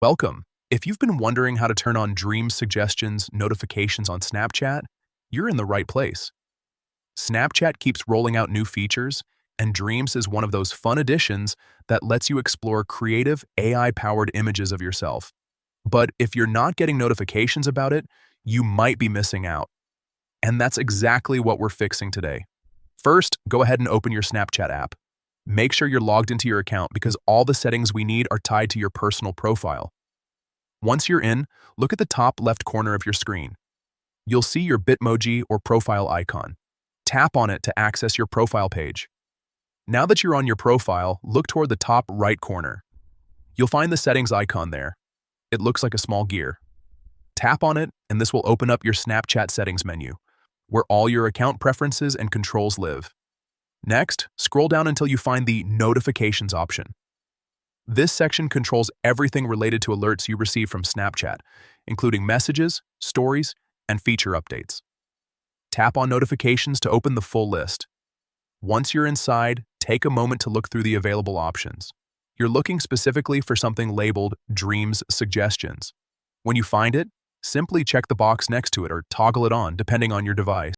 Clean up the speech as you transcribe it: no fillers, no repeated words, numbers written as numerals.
Welcome. If you've been wondering how to turn on dream suggestions notifications on Snapchat, you're in the right place. Snapchat keeps rolling out new features, and Dreams is one of those fun additions that lets you explore creative AI-powered images of yourself. But if you're not getting notifications about it, you might be missing out. And that's exactly what we're fixing today. First, go ahead and open your Snapchat app. Make sure you're logged into your account because all the settings we need are tied to your personal profile. Once you're in, look at the top left corner of your screen. You'll see your Bitmoji or profile icon. Tap on it to access your profile page. Now that you're on your profile, look toward the top right corner. You'll find the settings icon there. It looks like a small gear. Tap on it, and this will open up your Snapchat settings menu, where all your account preferences and controls live. Next, scroll down until you find the Notifications option. This section controls everything related to alerts you receive from Snapchat, including messages, stories, and feature updates. Tap on Notifications to open the full list. Once you're inside, take a moment to look through the available options. You're looking specifically for something labeled Dreams Suggestions. When you find it, simply check the box next to it or toggle it on depending on your device.